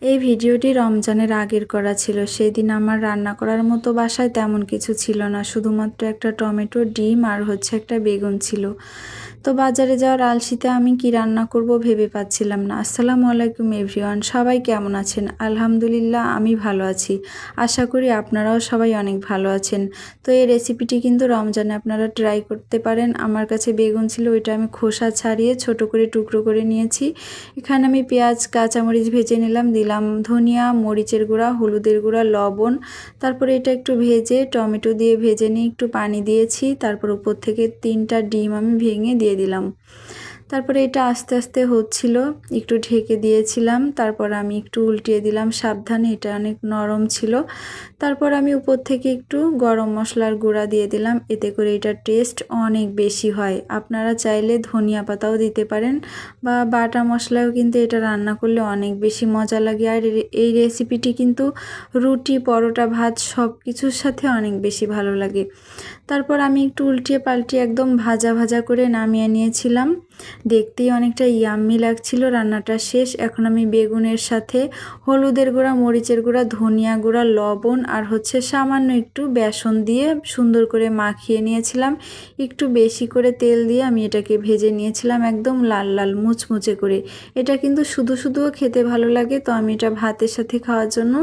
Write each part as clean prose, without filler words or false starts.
এই ভিডিওটি রমজানের আগের করা ছিল। সেই দিন আমার রান্না করার মতো বাসায় তেমন কিছু ছিল না, শুধুমাত্র একটা টমেটো, ডিম আর একটা বেগুন ছিল। তো বাজারে যাওয়ার আলসিতে আমি কি রান্না করব ভেবে পাচ্ছিলাম না। আসসালামু আলাইকুম এভরিওয়ান, সবাই কেমন আছেন? আলহামদুলিল্লাহ আমি ভালো আছি। আশা করি আপনারাও সবাই অনেক ভালো আছেন। তো এই রেসিপিটি কিন্তু রমজানে আপনারা ট্রাই করতে পারেন। আমার কাছে বেগুন ছিল, ওইটা আমি খোসা ছাড়িয়ে ছোট করে টুকরো করে নিয়েছি। এখানে আমি পেঁয়াজ, কাঁচামরিচ ভেজে নিলাম, দিলাম ধনিয়া, মরিচের গুঁড়া, হলুদের গুঁড়া, লবণ। তারপরে এটা একটু ভেজে টমেটো দিয়ে ভেজে নিয়ে একটু পানি দিয়েছি। তারপর উপর থেকে 3টা ডিম আমি ভেঙে দিয়ে দিলাম। তারপরে এটা আস্তে আস্তে হচ্ছিল, একটু ঢেকে দিয়েছিলাম। তারপর আমি একটু উল্টিয়ে দিলাম সাবধানে, এটা অনেক নরম ছিল। তারপর আমি উপর থেকে একটু গরম মশলার গুঁড়া দিয়ে দিলাম, এতে করে এটার টেস্ট অনেক বেশি হয়। আপনারা চাইলে ধনিয়া পাতাও দিতে পারেন বা বাটা মশলাও, কিন্তু এটা রান্না করলে অনেক বেশি মজা লাগে। আর এই রেসিপিটি কিন্তু রুটি, পরোটা, ভাত সব কিছুর সাথে অনেক বেশি ভালো লাগে। তারপর আমি একটু উল্টিয়ে পাল্টিয়ে একদম ভাজা ভাজা করে নামিয়ে নিয়েছিলাম। দেখতেই অনেকটা ইয়াম্মি লাগছিল। রান্নাটা শেষ। এখন আমি বেগুনের সাথে হলুদের গুঁড়া, মরিচের গুঁড়া, ধনিয়া গুঁড়া, লবণ আর সামান্য একটু বেসন দিয়ে সুন্দর করে মাখিয়ে নিয়েছিলাম। একটু বেশি করে তেল দিয়ে আমি এটাকে ভেজে নিয়েছিলাম একদম লাল লাল মুচমুচে করে। এটা কিন্তু শুধু শুধুও খেতে ভালো লাগে, তো আমি এটা ভাতের সাথে খাওয়ার জন্য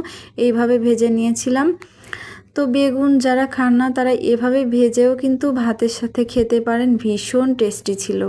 এইভাবে ভেজে নিয়েছিলাম। তো বেগুন যারা খান না তারা এভাবে ভেজেও কিন্তু ভাতের সাথে খেতে পারেন, ভীষণ টেস্টি ছিল।